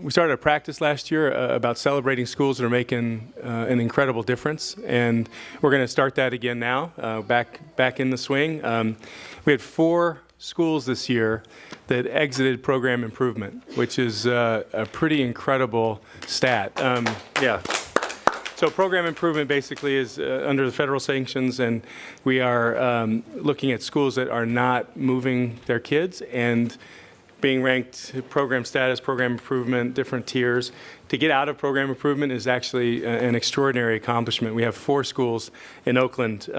We started a practice last year about celebrating schools that are making an incredible difference, and we're going to start that again now, back in the swing. We had 4 schools this year that exited program improvement, which is a pretty incredible stat. Yeah. So program improvement basically is under the federal sanctions, and we are looking at schools that are not moving their kids and being ranked program status, program improvement, different tiers. To get out of program improvement is actually an extraordinary accomplishment. We have 4 schools in Oakland.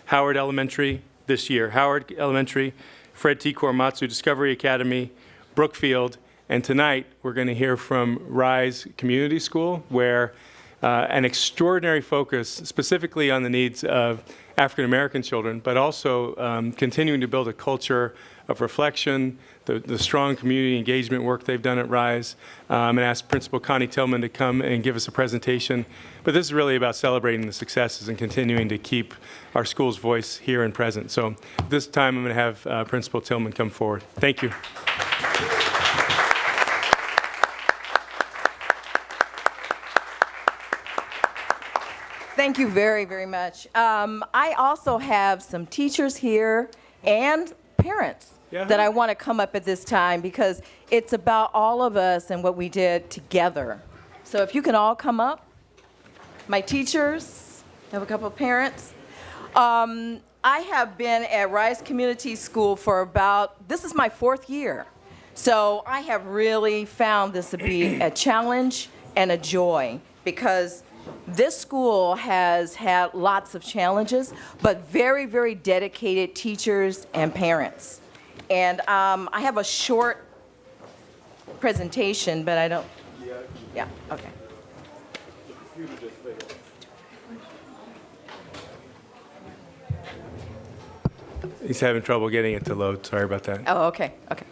Howard Elementary this year, Howard Elementary, Fred T. Korematsu Discovery Academy, Brookfield, and tonight we're going to hear from Rise Community School, where an extraordinary focus specifically on the needs of African American children, but also continuing to build a culture of reflection, the strong community engagement work they've done at Rise, and asked Principal Connie Tillman to come and give us a presentation. But this is really about celebrating the successes and continuing to keep our school's voice here and present. So this time I'm going to have Principal Tillman come forward. Thank you. Thank you very, very much. I also have some teachers here and parents that I want to come up at this time because it's about all of us and what we did together. So if you can all come up. My teachers, I have a couple of parents. I have been at Rise Community School for this is my 4th year. So I have really found this to be a challenge and a joy because this school has had lots of challenges, but very, very dedicated teachers and parents. And I have a short presentation, but I don't, yeah, okay. He's having trouble getting it to load. Sorry about that. Oh, okay, okay.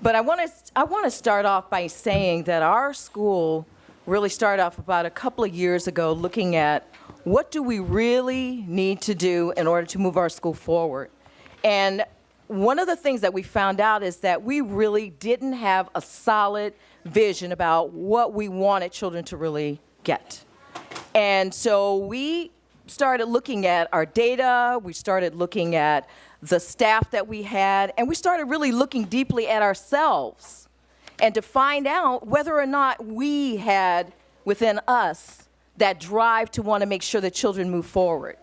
But I want to start off by saying that our school really started off about a couple of years ago looking at what do we really need to do in order to move our school forward. And one of the things that we found out is that we really didn't have a solid vision about what we wanted children to really get. And so we started looking at our data, we started looking at the staff that we had, and we started really looking deeply at ourselves and to find out whether or not we had within us that drive to want to make sure that children move forward.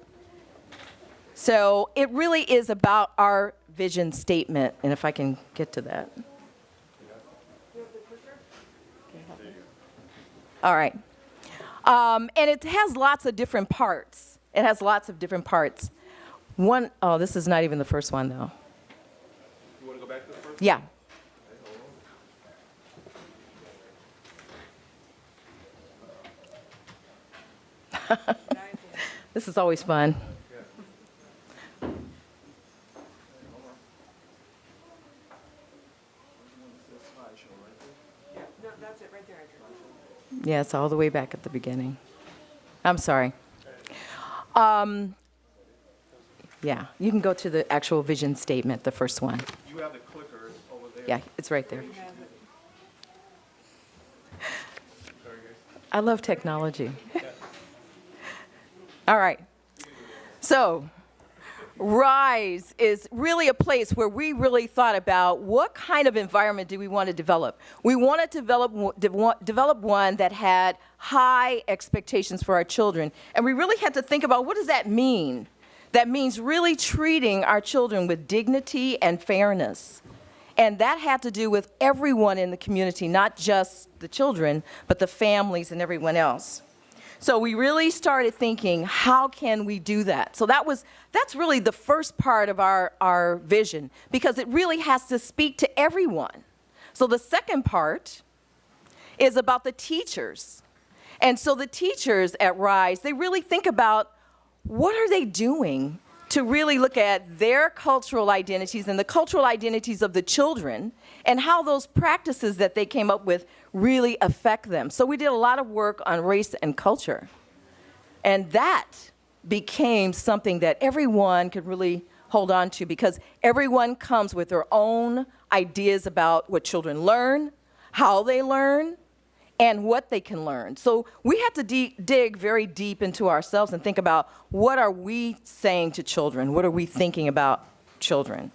So it really is about our vision statement, and if I can get to that. All right. And it has lots of different parts. It has lots of different parts. Oh, this is not even the first one, though. You want to go back to the first? Yeah. This is always fun. Yeah, it's all the way back at the beginning. I'm sorry. Yeah, you can go to the actual vision statement, the first one. You have the clicker over there. Yeah, it's right there. Sorry, guys. I love technology. All right. So, Rise is really a place where we really thought about what kind of environment do we want to develop. We want to develop one that had high expectations for our children. And we really had to think about what does that mean? That means really treating our children with dignity and fairness. And that had to do with everyone in the community, not just the children, but the families and everyone else. So we really started thinking, how can we do that? So that's really the first part of our vision, because it really has to speak to everyone. So the second part is about the teachers. And so the teachers at Rise, they really think about what are they doing to really look at their cultural identities and the cultural identities of the children and how those practices that they came up with really affect them. So we did a lot of work on race and culture. And that became something that everyone could really hold on to, because everyone comes with their own ideas about what children learn, how they learn, and what they can learn. So we have to dig very deep into ourselves and think about, what are we saying to children? What are we thinking about children?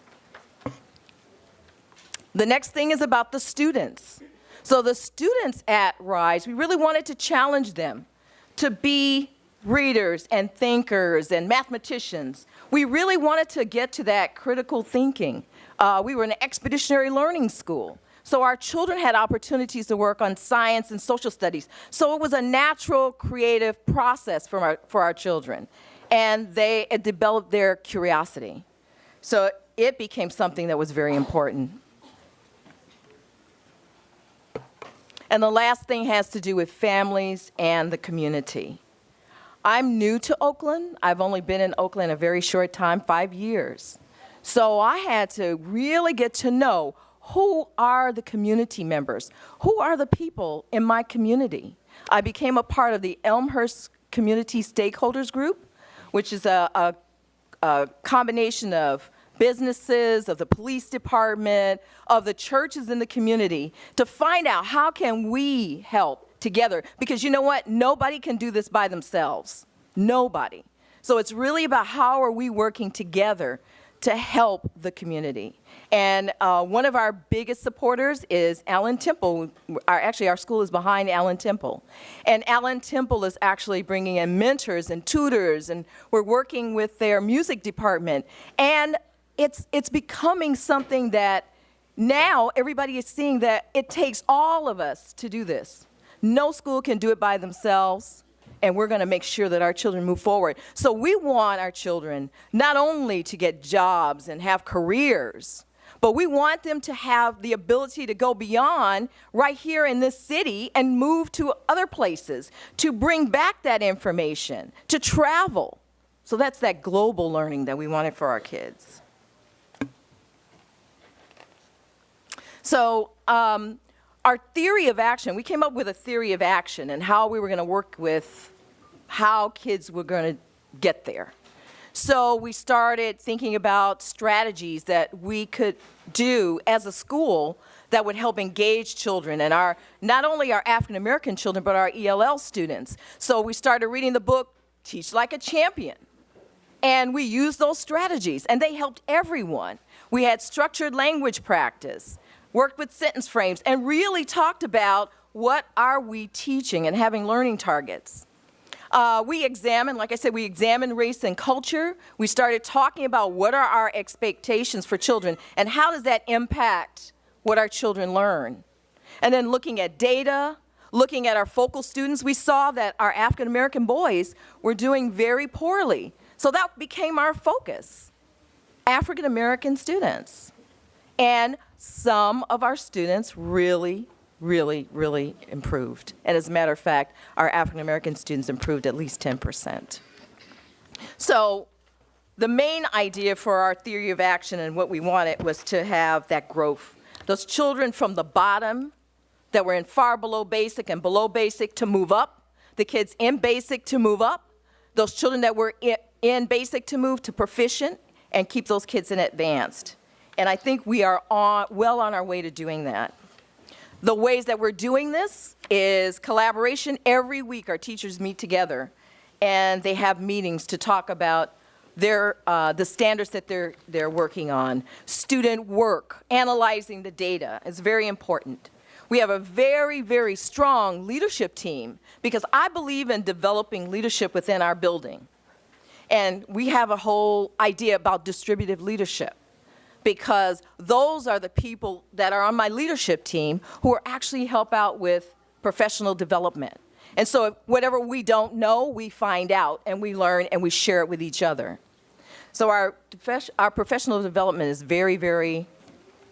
The next thing is about the students. So the students at RISE, we really wanted to challenge them to be readers and thinkers and mathematicians. We really wanted to get to that critical thinking. We were an expeditionary learning school. So our children had opportunities to work on science and social studies. So it was a natural, creative process for our children. And they developed their curiosity. So it became something that was very important. And the last thing has to do with families and the community. I'm new to Oakland. I've only been in Oakland a very short time, 5 years. So I had to really get to know, who are the community members? Who are the people in my community? I became a part of the Elmhurst Community Stakeholders Group, which is a combination of businesses, of the police department, of the churches in the community, to find out, how can we help together? Because you know what? Nobody can do this by themselves. Nobody. So it's really about, how are we working together to help the community? And one of our biggest supporters is Allen Temple. Actually, our school is behind Allen Temple. And Allen Temple is actually bringing in mentors and tutors, and we're working with their music department. And it's becoming something that now everybody is seeing, that it takes all of us to do this. No school can do it by themselves, and we're going to make sure that our children move forward. So we want our children not only to get jobs and have careers, but we want them to have the ability to go beyond right here in this city and move to other places, to bring back that information, to travel. So that's that global learning that we wanted for our kids. So our theory of action, we came up with a theory of action and how we were going to work with how kids were going to get there. So we started thinking about strategies that we could do as a school that would help engage children, and not only our African American children, but our ELL students. So we started reading the book, Teach Like a Champion. And we used those strategies, and they helped everyone. We had structured language practice, worked with sentence frames, and really talked about, what are we teaching, and having learning targets. We examined, like I said, we examined race and culture. We started talking about, what are our expectations for children, and how does that impact what our children learn? And then looking at data, looking at our focal students, we saw that our African American boys were doing very poorly. So that became our focus, African American students. And some of our students really, really, really improved. And as a matter of fact, our African American students improved at least 10%. So the main idea for our theory of action and what we wanted was to have that growth. Those children from the bottom that were in far below basic and below basic to move up, the kids in basic to move up, those children that were in basic to move to proficient, and keep those kids in advanced. And I think we are well on our way to doing that. The ways that we're doing this is collaboration. Every week our teachers meet together, and they have meetings to talk about the standards that they're working on. Student work, analyzing the data is very important. We have a very, very strong leadership team, because I believe in developing leadership within our building. And we have a whole idea about distributive leadership, because those are the people that are on my leadership team who are actually help out with professional development. And so whatever we don't know, we find out, and we learn, and we share it with each other. So our professional development is very, very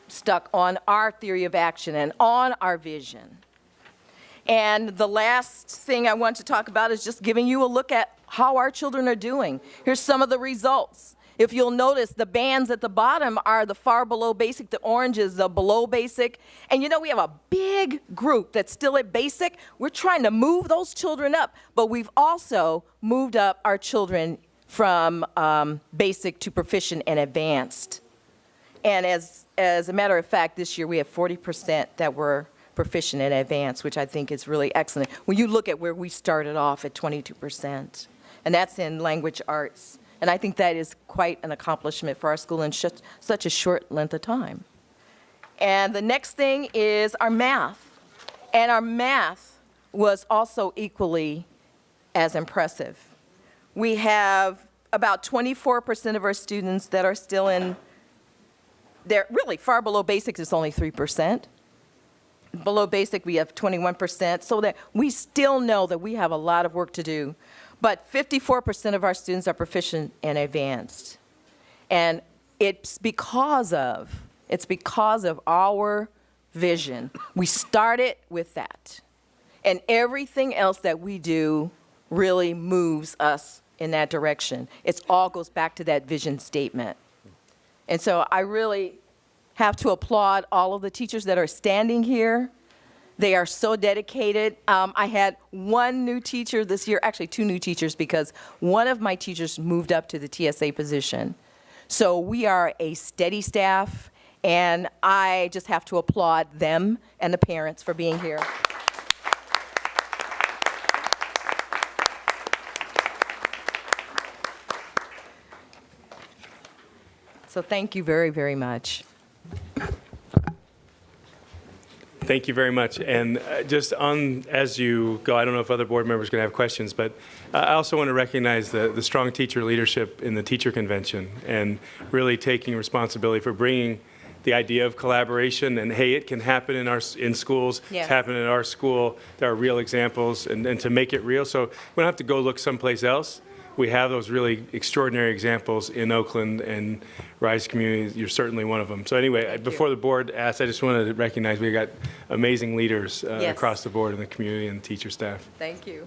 stuck on our theory of action and on our vision. And the last thing I want to talk about is just giving you a look at how our children are doing. Here's some of the results. If you'll notice, the bands at the bottom are the far below basic, the orange is the below basic. And you know, we have a big group that's still at basic. We're trying to move those children up, but we've also moved up our children from basic to proficient and advanced. And as a matter of fact, this year we have 40% that were proficient and advanced, which I think is really excellent. When you look at where we started off at 22%, and that's in language arts. And I think that is quite an accomplishment for our school in such a short length of time. And the next thing is our math. And our math was also equally as impressive. We have about 24% of our students that are still in, they're really far below basics, it's only 3%. Below basic, we have 21%, so that we still know that we have a lot of work to do. But 54% of our students are proficient and advanced. And it's because of our vision. We started with that. And everything else that we do really moves us in that direction. It all goes back to that vision statement. And so I really have to applaud all of the teachers that are standing here. They are so dedicated. I had one new teacher this year, actually 2 new teachers, because one of my teachers moved up to the TSA position. So we are a steady staff, and I just have to applaud them and the parents for being here. So thank you very, very much. Thank you very much. And just on, as you go, I don't know if other board members are going to have questions, but I also want to recognize the strong teacher leadership in the teacher convention and really taking responsibility for bringing the idea of collaboration and, hey, it can happen in schools. Yes. It's happened in our school. There are real examples, and to make it real. So we don't have to go look someplace else. We have those really extraordinary examples in Oakland and Rise communities. You're certainly one of them. So anyway, before the board asks, I just wanted to recognize we got amazing leaders Yes. across the board in the community and teacher staff. Thank you.